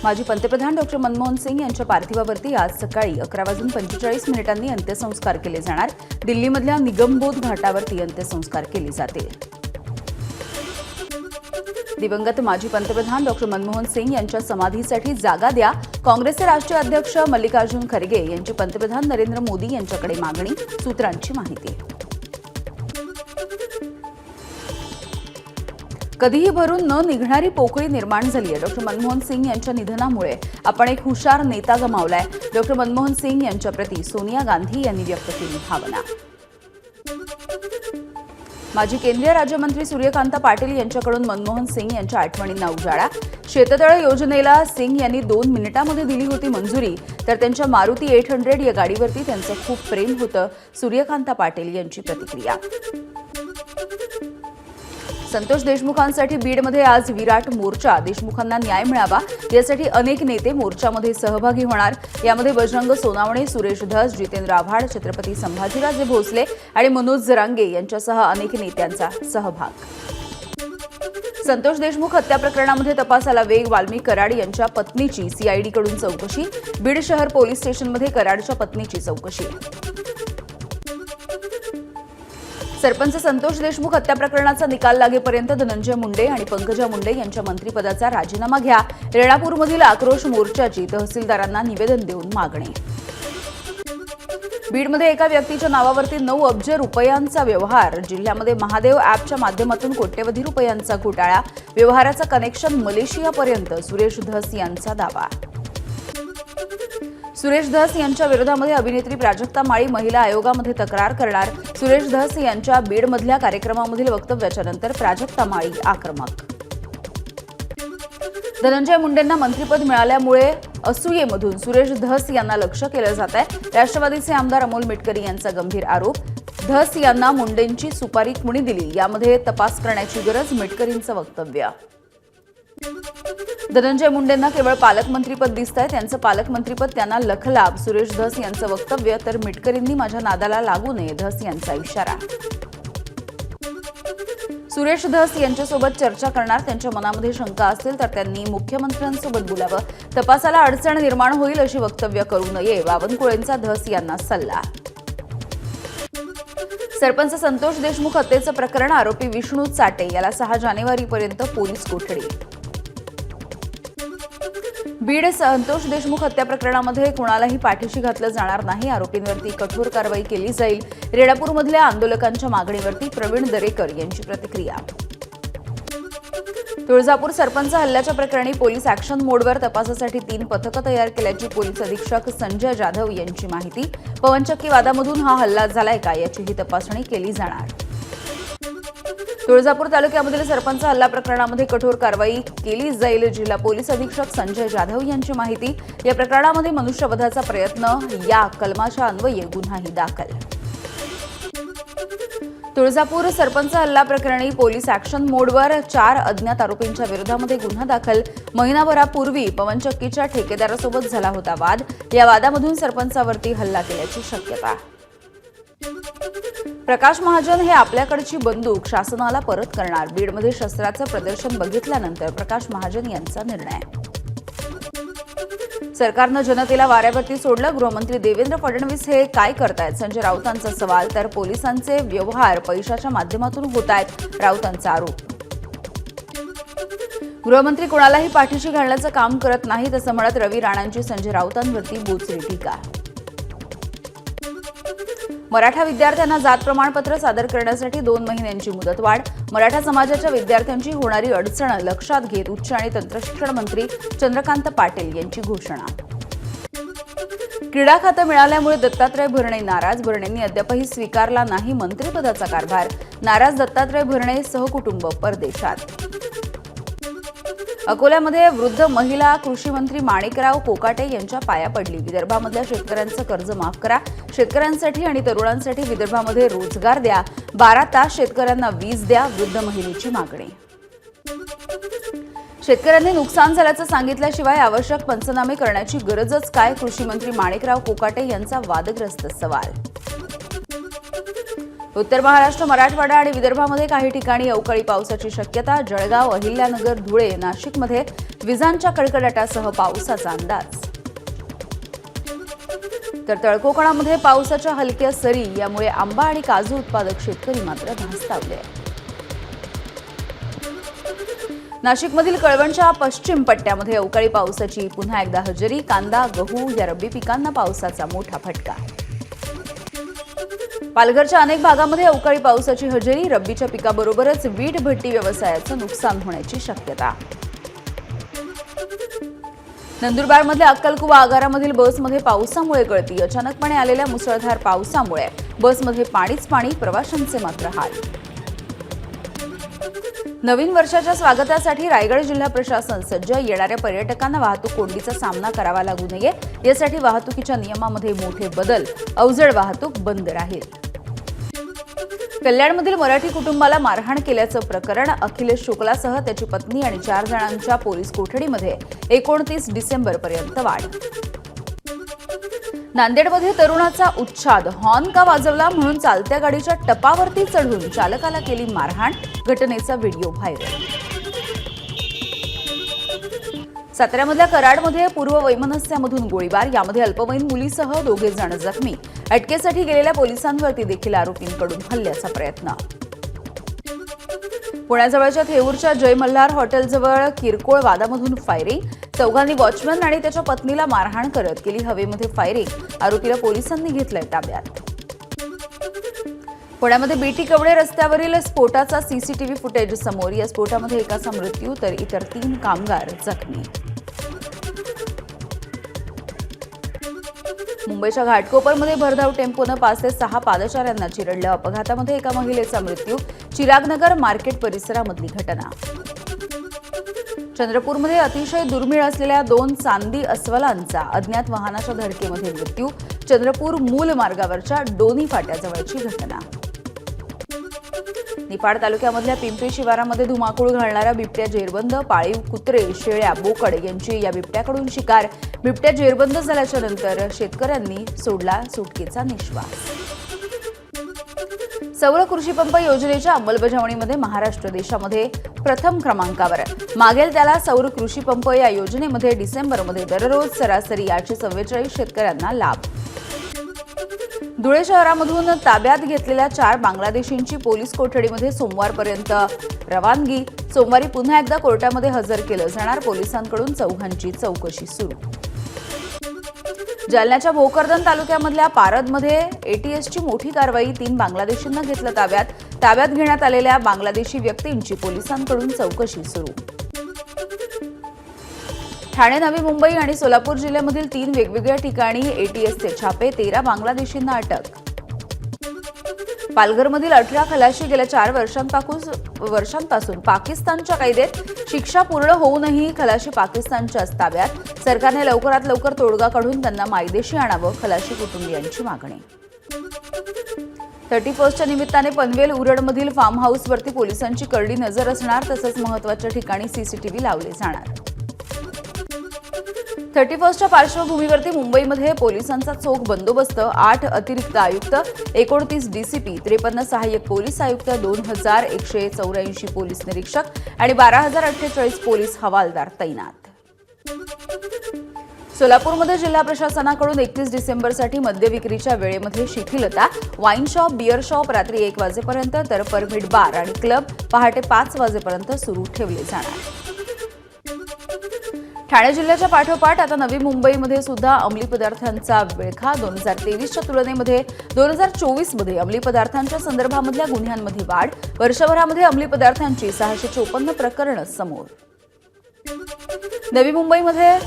माजी पंतप्रधान डॉ. मनमोहन सिंग यांच्या पार्थिवावरती आज सकाळी 11:45 अंत्यसंस्कार केले जाणार। दिल्लीमधल्या निगमबोध घाटावरती अंत्यसंस्कार केले जातील। दिवंगत माजी पंतप्रधान डॉ. मनमोहन सिंग यांच्या समाधीसाठी जागा द्या, काँग्रेसचे राष्ट्रीय अध्यक्ष मल्लिकार्जुन खरगे यांची पंतप्रधान नरेंद्र मोदी यांच्याकडे मागणी, सूत्रांची माहिती। कधीही भरून न निघणारी पोकळी निर्माण झाली आहे। डॉ. मनमोहन सिंग यांच्या निधनामुळे आपण एक हुशार नेता गमावलाय। डॉ. मनमोहन सिंग यांच्याप्रती सोनिया गांधी यांनी व्यक्त केली भावना। माजी केंद्रीय राज्यमंत्री सूर्यकांत पाटील यांच्याकडून मनमोहन सिंग यांच्या आठवणींना उजाळा। शेततळे योजनेला सिंग यांनी 2 मिनिटांमध्ये दिली होती मंजुरी, तर त्यांच्या मारुती 800 या गाडीवरती त्यांचं खूप प्रेम होतं। सूर्यकांत पाटील यांची प्रतिक्रिया। संतोष देशमुखांसाठी बीडमध्ये आज विराट मोर्चा। देशमुखांना न्याय मिळावा यासाठी अनेक नेते मोर्चामध्ये सहभागी होणार। यामध्ये बजरंग सोनावणे, सुरेश धस, जितेंद्र आव्हाड, छत्रपती संभाजीराजे भोसले आणि मनोज जरांगे यांच्यासह अनेक नेत्यांचा सहभाग। संतोष देशमुख हत्या प्रकरणामध्ये तपासाला वेग। वाल्मिक कराड यांच्या पत्नीची सीआयडीकडून चौकशी। बीड शहर पोलीस स्टेशनमध्ये कराडच्या पत्नीची चौकशी। सरपंच संतोष देशमुख हत्या प्रकरणाचा निकाल लागेपर्यंत धनंजय मुंडे आणि पंकजा मुंडे यांच्या मंत्रिपदाचा राजीनामा घ्या। रेणापूरमधील आक्रोश मोर्चाची तहसीलदारांना निवेदन देऊन मागणी। बीडमध्ये एका व्यक्तीच्या नावावरती 9 अब्ज रुपयांचा व्यवहार। जिल्ह्यामध्ये महादेव ॲपच्या माध्यमातून कोट्यवधी रुपयांचा घोटाळा। व्यवहाराचं कनेक्शन मलेशियापर्यंत, सुरेश धस यांचा दावा। सुरेश धस यांच्या विरोधामध्ये अभिनेत्री प्राजक्ता माळी महिला आयोगामध्ये तक्रार करणार। सुरेश धस यांच्या बीडमधल्या कार्यक्रमामधील वक्तव्याच्या नंतर प्राजक्ता माळी आक्रमक। धनंजय मुंडेंना मंत्रिपद मिळाल्यामुळे असूयेमधून सुरेश धस यांना लक्ष्य केलं जात आहे। राष्ट्रवादीचे आमदार अमोल मिटकरी यांचा गंभीर आरोप। धस यांना मुंडेंची सुपारी कुणी दिली यामध्ये तपास करण्याची गरज, मिटकरींचं वक्तव्य। धनंजय मुंडेंना केवळ पालकमंत्रीपद दिसतंय, त्यांचं पालकमंत्रीपद त्यांना लखलाभ। सुरेश धस यांचं वक्तव्य, तर मिटकरींनी माझ्या नादाला लागू नये, धस यांचा इशारा। सुरेश धस यांच्यासोबत चर्चा करणार। त्यांच्या मनामध्ये शंका असतील तर त्यांनी मुख्यमंत्र्यांसोबत बोलावं। तपासाला अडचण निर्माण होईल अशी वक्तव्य करू नये, बावनकुळेंचा धस यांना सल्ला। सरपंच संतोष देशमुख हत्येचं प्रकरण, आरोपी विष्णू चाटे याला 6 जानेवारीपर्यंत पोलीस कोठडी। बीड संतोष देशमुख हत्या प्रकरणामध्ये कुणालाही पाठीशी घातलं जाणार नाही, आरोपींवरती कठोर कारवाई केली जाईल। रेणापूरमधल्या आंदोलकांच्या मागणीवरती प्रवीण दरेकर यांची प्रतिक्रिया। तुळजापूर सरपंच हल्ल्याच्या प्रकरणी पोलीस ॲक्शन मोडवर तपासासाठी 3 पथकं तयार केल्याची पोलीस अधीक्षक संजय जाधव यांची माहिती। पवनचक्की वादामधून हा हल्ला झालाय का याचीही तपासणी केली जाणार। तुळजापूर तालुक्यामधील सरपंच हल्ला प्रकरणामध्ये कठोर कारवाई केली जाईल, जिल्हा पोलीस अधीक्षक संजय जाधव यांची माहिती। या प्रकरणामध्ये मनुष्यवधाचा प्रयत्न या कलमाच्या अन्वये गुन्हाही दाखल। तुळजापूर सरपंच हल्ला प्रकरणी पोलीस ॲक्शन मोडवर 4 अज्ञात आरोपींच्या विरोधामध्ये गुन्हा दाखल। महिनाभरापूर्वी पवनचक्कीच्या ठेकेदारासोबत झाला होता वाद। या वादामधून सरपंचावरती हल्ला केल्याची शक्यता। प्रकाश महाजन हे आपल्याकडची बंदूक शासनाला परत करणार। बीडमध्ये शस्त्राचं प्रदर्शन बघितल्यानंतर प्रकाश महाजन यांचा निर्णय। सरकारनं जनतेला वाऱ्यावरती सोडलं, गृहमंत्री देवेंद्र फडणवीस हे काय करतायत, संजय राऊतांचा सवाल। तर पोलिसांचे व्यवहार पैशाच्या माध्यमातून होत आहेत, राऊतांचा आरोप। गृहमंत्री कोणालाही पाठीशी घालण्याचं काम करत नाहीत असं म्हणत रवी राणांची संजय राऊतांवरती बोचरी टीका। मराठा विद्यार्थ्यांना जात प्रमाणपत्र सादर करण्यासाठी 2 महिन्यांची मुदतवाढ। मराठा समाजाच्या विद्यार्थ्यांची होणारी अडचण लक्षात घेत उच्च आणि तंत्रशिक्षण मंत्री चंद्रकांत पाटील यांची घोषणा। क्रीडा खातं मिळाल्यामुळे दत्तात्रय भरणे नाराज। भरणेंनी अद्यापही स्वीकारला नाही मंत्रिपदाचा कारभार। नाराज दत्तात्रय भरणे सहकुटुंब परदेशात। अकोल्यामध्ये वृद्ध महिला कृषी मंत्री माणिकराव कोकाटे यांच्या पाया पडली। विदर्भामधल्या शेतकऱ्यांचं कर्ज माफ करा, शेतकऱ्यांसाठी आणि तरुणांसाठी विदर्भामध्ये रोजगार द्या, 12 तास शेतकऱ्यांना वीज द्या, वृद्ध महिलेची मागणी। शेतकऱ्यांनी नुकसान झाल्याचं सांगितल्याशिवाय आवश्यक पंचनामे करण्याची गरजच काय, कृषी मंत्री माणिकराव कोकाटे यांचा वादग्रस्त सवाल। उत्तर महाराष्ट्र, मराठवाडा आणि विदर्भामध्ये काही ठिकाणी अवकाळी पावसाची शक्यता. जळगाव, अहिल्यानगर, धुळे, नाशिकमध्ये विजांच्या कडकडाटासह पावसाचा अंदाज. तर तळकोकणामध्ये पावसाच्या हलक्या सरी, यामुळे आंबा आणि काजू उत्पादक शेतकरी मात्र धास्तावले. नाशिकमधील कळवणच्या पश्चिम पट्ट्यामध्ये अवकाळी पावसाची पुन्हा एकदा हजेरी. कांदा, गहू या रब्बी पिकांना पावसाचा मोठा फटका. पालघरच्या अनेक भागामध्ये अवकाळी पावसाची हजेरी. रब्बीच्या पिकाबरोबरच वीट भट्टी व्यवसायाचं नुकसान होण्याची शक्यता. नंदुरबारमधल्या अक्कलकुवा आगारामधील बसमध्ये पावसामुळे गळती. अचानकपणे आलेल्या मुसळधार पावसामुळे बसमध्ये पाणीच पाणी, प्रवाशांचे मात्र हाल. नवीन वर्षाच्या स्वागतासाठी रायगड जिल्हा प्रशासन सज्ज. येणाऱ्या पर्यटकांना वाहतूक कोंडीचा सामना करावा लागू नये यासाठी वाहतुकीच्या नियमामध्ये मोठे बदल. अवजड वाहतूक बंद राहील. कल्याणमधील मराठी कुटुंबाला मारहाण केल्याचं प्रकरण. अखिलेश शुक्लासह त्याची पत्नी आणि 4 जणांच्या पोलीस कोठडीमध्ये 29 डिसेंबरपर्यंत वाढ. नांदेडमध्ये तरुणाचा उच्छाद. हॉर्न का वाजवला म्हणून चालत्या गाडीच्या टपावरती चढून चालकाला केली मारहाण. घटनेचा व्हिडिओ व्हायरल. साताऱ्यामधल्या कराडमध्ये पूर्व वैमनस्यामधून गोळीबार. यामध्ये अल्पवयीन मुलीसह 2 जण जखमी. अटकेसाठी गेलेल्या पोलिसांवरती देखील आरोपींकडून हल्ल्याचा प्रयत्न. पुण्याजवळच्या थेऊरच्या जय मल्हार हॉटेलजवळ किरकोळ वादामधून फायरिंग. चौघांनी वॉचमन आणि त्याच्या पत्नीला मारहाण करत केली हवेमध्ये फायरिंग. आरोपीला पोलिसांनी घेतलंय ताब्यात. पुण्यामध्ये बीटी कवडे रस्त्यावरील स्फोटाचा सीसीटीव्ही फुटेज समोर. या स्फोटामध्ये एकाचा मृत्यू तर इतर 3 कामगार जखमी. मुंबईच्या घाटकोपरमध्ये भरधाव टेम्पोनं 5 ते 6 पादचाऱ्यांना चिरडलं. अपघातामध्ये एका महिलेचा मृत्यू. चिरागनगर मार्केट परिसरामधली घटना. चंद्रपूरमध्ये अतिशय दुर्मिळ असलेल्या 2 चांदी अस्वलांचा अज्ञात वाहनाच्या धडकेमध्ये मृत्यू. चंद्रपूर मूल मार्गावरच्या डोनी फाट्याजवळची घटना. निफाड तालुक्यामधल्या पिंपरी शिवारामध्ये धुमाकूळ घालणारा बिबट्या जेरबंद. पाळीव कुत्रे, शेळ्या, बोकड यांची या बिबट्याकडून शिकार. बिबट्या जेरबंद झाल्याच्या नंतर शेतकऱ्यांनी सोडला सुटकेचा निश्वास. सौर कृषीपंप योजनेच्या अंमलबजावणीमध्ये महाराष्ट्र देशामध्ये प्रथम क्रमांकावर. मागेल त्याला सौर कृषीपंप या योजनेमध्ये डिसेंबरमध्ये दररोज सरासरी 844 शेतकऱ्यांना लाभ. धुळे शहरामधून ताब्यात घेतलेल्या 4 बांगलादेशींची पोलीस कोठडीमध्ये सोमवारपर्यंत रवानगी. सोमवारी पुन्हा एकदा कोर्टामध्ये हजर केलं जाणार. पोलिसांकडून चौघांची चौकशी सुरू. जालन्याच्या भोकरदन तालुक्यामधल्या पारदमध्ये एटीएसची मोठी कारवाई. 3 बांगलादेशींना घेतलं ताब्यात. ताब्यात घेण्यात आलेल्या बांगलादेशी व्यक्तींची पोलिसांकडून चौकशी सुरू. ठाणे, नवी मुंबई आणि सोलापूर जिल्ह्यामधील 3 वेगवेगळ्या ठिकाणी एटीएसचे छापे. 13 बांगलादेशींना अटक. पालघरमधील 18 खलाशी गेल्या 4 वर्षांपासून पाकिस्तानच्या कैदेत. शिक्षा पूर्ण होऊनही खलाशी पाकिस्तानच्याच ताब्यात. सरकारने लवकरात लवकर तोडगा काढून त्यांना मायदेशी आणावं, खलाशी कुटुंबियांची मागणी. 31च्या निमित्ताने पनवेल उरणमधील फार्म हाऊसवरती पोलिसांची करडी नजर असणार. तसंच महत्त्वाच्या ठिकाणी सीसीटीव्ही लावले जाणार. 31च्या पार्श्वभूमीवरती मुंबईमध्ये पोलिसांचा चोख बंदोबस्त. 8 अतिरिक्त आयुक्त, 29 डीसीपी, 53 सहाय्यक पोलीस आयुक्त, 2184 पोलीस निरीक्षक आणि 12048 पोलीस हवालदार तैनात. सोलापूरमध्ये जिल्हा प्रशासनाकडून 31 डिसेंबरसाठी मद्य विक्रीच्या वेळेमध्ये शिथिलता. वाईन शॉप, बिअर शॉप रात्री 1 वाजेपर्यंत तर परमिट बार आणि क्लब पहाटे 5 वाजेपर्यंत सुरू ठेवले जाणार. ठाणे जिल्ह्याच्या पाठोपाठ आता नवी मुंबईमध्ये सुद्धा अंमली पदार्थांचा विळखा. 2023च्या तुलनेमध्ये 2024मध्ये अंमली पदार्थांच्या संदर्भामधल्या गुन्ह्यांमध्ये वाढ. वर्षभरामध्ये अंमली पदार्थांची 654 प्रकरणं समोर. नवी मुंबईमध्ये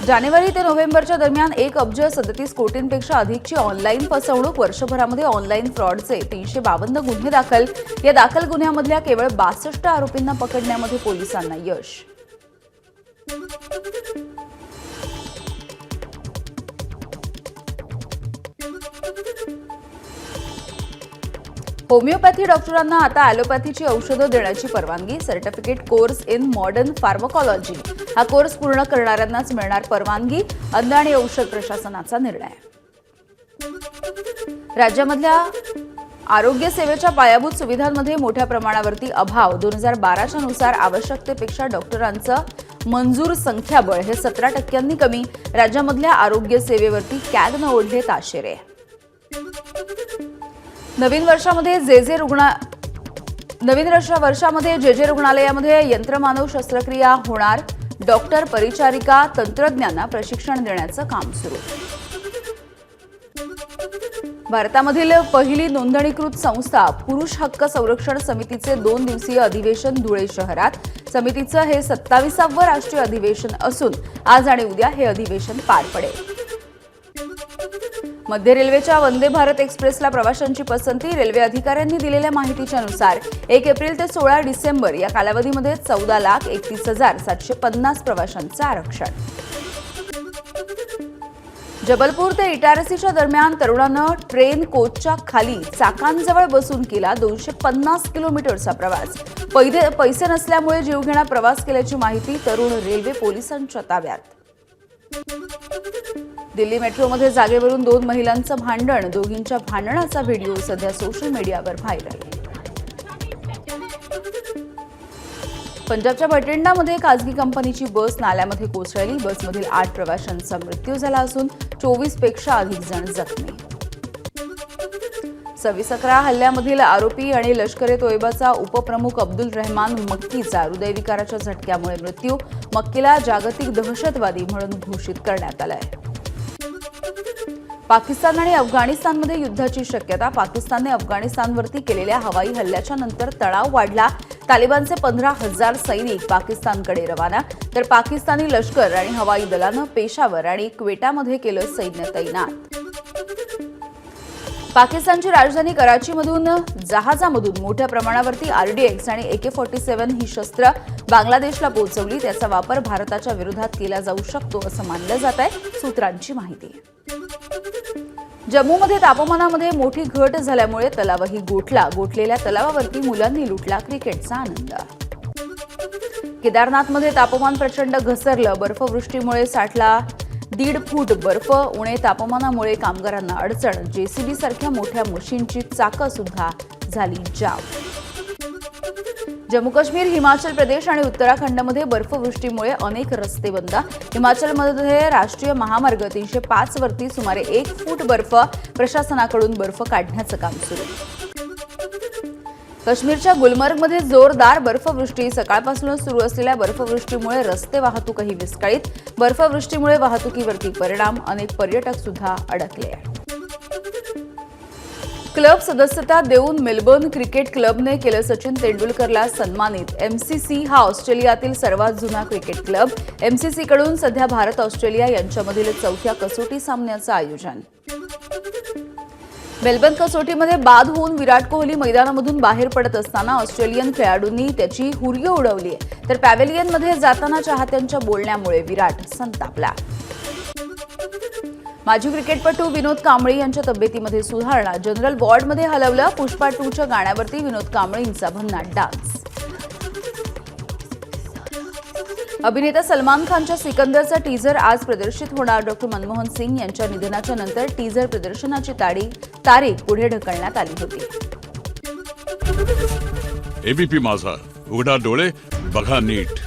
जानेवारी ते नोव्हेंबरच्या दरम्यान 1,37 कोटींपेक्षा अधिकची ऑनलाईन फसवणूक. वर्षभरामध्ये ऑनलाईन फ्रॉडचे 352 गुन्हे दाखल. या दाखल गुन्ह्यामधल्या केवळ 62 आरोपींना पकडण्यामध्ये पोलिसांना यश. होमिओपॅथी डॉक्टरांना आता ॲलोपॅथीची औषधं देण्याची परवानगी. सर्टिफिकेट कोर्स इन मॉडर्न फार्माकॉलॉजी हा कोर्स पूर्ण करणाऱ्यांनाच मिळणार परवानगी. अन्न आणि औषध प्रशासनाचा निर्णय. राज्यामधल्या आरोग्य सेवेच्या पायाभूत सुविधांमध्ये मोठ्या प्रमाणावरती अभाव 2012च्या नुसार आवश्यकतेपेक्षा डॉक्टरांचं मंजूर संख्याबळ हे 17% कमी. राज्यामधल्या आरोग्य सेवेवरती कॅगनं ओढले ताशेरे. नवीन वर्षामध्ये जे जे रुग्णालयामध्ये यंत्रमानव शस्त्रक्रिया होणार. डॉक्टर, परिचारिका, तंत्रज्ञांना प्रशिक्षण देण्याचं काम सुरू. भारतामधील पहिली नोंदणीकृत संस्था पुरुष हक्क संरक्षण समितीचे 2 दिवसीय अधिवेशन धुळे शहरात. समितीचं हे 27वं राष्ट्रीय अधिवेशन असून आज आणि उद्या हे अधिवेशन पार पडेल. मध्य रेल्वेच्या वंदे भारत एक्सप्रेसला प्रवाशांची पसंती. रेल्वे अधिकाऱ्यांनी दिलेल्या माहितीच्या नुसार 1 एप्रिल ते 16 डिसेंबर या कालावधीमध्ये 14,31,750 प्रवाशांचं आरक्षण. जबलपूर ते इटारसीच्या दरम्यान तरुणानं ट्रेन कोचच्या खाली चाकांजवळ बसून केला 250 किलोमीटरचा प्रवास. पैसे नसल्यामुळे जीवघेणा प्रवास केल्याची माहिती. तरुण रेल्वे पोलिसांच्या ताब्यात. दिल्ली मेट्रोमध्ये जागेवरून 2 महिलांचं भांडण. दोघींच्या भांडणाचा व्हिडिओ सध्या सोशल मीडियावर व्हायरल. पंजाबच्या भटिंडामध्ये खासगी कंपनीची बस नाल्यामध्ये कोसळली. बसमधील 8 प्रवाशांचा मृत्यू झाला असून 24 पेक्षा अधिक जण जखमी. 26/11 हल्ल्यामधील आरोपी आणि लष्कर-ए तोयबाचा उपप्रमुख अब्दुल रहमान मक्कीचा हृदयविकाराच्या झटक्यामुळे मृत्यू. मक्कीला जागतिक दहशतवादी म्हणून घोषित करण्यात आलंय. पाकिस्तान आणि अफगाणिस्तानमध्ये युद्धाची शक्यता. पाकिस्तानने अफगाणिस्तानवरती केलेल्या हवाई हल्ल्याच्या नंतर तणाव वाढला. तालिबानचे 15,000 सैनिक पाकिस्तानकडे रवाना. तर पाकिस्तानी लष्कर आणि हवाई दलानं पेशावर आणि क्वेटामध्ये केलं सैन्य तैनात. पाकिस्तानची राजधानी कराचीमधून जहाजामधून मोठ्या प्रमाणावरती RDX आणि AK-47 ही शस्त्र बांगलादेशला पोहोचवली. त्याचा वापर भारताच्या विरोधात केला जाऊ शकतो असं मानलं जात आहे. सूत्रांची माहिती. जम्मूमध्ये तापमानामध्ये मोठी घट झाल्यामुळे तलावही गोठला. गोठलेल्या तलावावरती मुलांनी लुटला क्रिकेटचा आनंद. केदारनाथमध्ये तापमान प्रचंड घसरलं. बर्फवृष्टीमुळे साठला 1.5 फूट बर्फ. उणे तापमानामुळे कामगारांना अडचण. JCB सारख्या मोठ्या मशीनची चाकं सुद्धा झाली जाम. जम्मू काश्मीर, हिमाचल प्रदेश आणि उत्तराखंडमध्ये बर्फवृष्टीमुळे अनेक रस्ते बंद. हिमाचलमध्ये राष्ट्रीय महामार्ग 305 वरती सुमारे 1 फूट बर्फ. प्रशासनाकडून बर्फ काढण्याचं काम सुरू. काश्मीरच्या गुलमर्गमध्ये जोरदार बर्फवृष्टी. सकाळपासूनच सुरू असलेल्या बर्फवृष्टीमुळे रस्ते वाहतूकही विस्कळीत. बर्फवृष्टीमुळे वाहतुकीवरती परिणाम. अनेक पर्यटक सुद्धा अडकले. क्लब सदस्यता देऊन मेलबर्न क्रिकेट क्लबने केलं सचिन तेंडुलकरला सन्मानित. MCC हा ऑस्ट्रेलियातील सर्वात जुना क्रिकेट क्लब. MCC कडून सध्या भारत ऑस्ट्रेलिया यांच्यामधील 4थ्या कसोटी सामन्याचं आयोजन. मेलबर्न कसोटीमध्ये बाद होऊन विराट कोहली मैदानामधून बाहेर पडत असताना ऑस्ट्रेलियन खेळाडूंनी त्याची हुर्री उडवली. तर पॅव्हेलियनमध्ये जाताना चाहत्यांच्या बोलण्यामुळे विराट संतापला. माजी क्रिकेटपटू विनोद कांबळी यांच्या तब्येतीमध्ये सुधारणा. जनरल वॉर्डमध्ये हलवलं. पुष्पा 2च्या गाण्यावरती विनोद कांबळींचा भन्नाट डान्स. अभिनेता सलमान खानच्या सिकंदरचा टीझर आज प्रदर्शित होणार. डॉ. मनमोहन सिंग यांच्या निधनाच्या नंतर टीझर प्रदर्शनाची तारीख पुढे ढकलण्यात आली होती. ABP माझा, उघडा डोळे बघा नीट.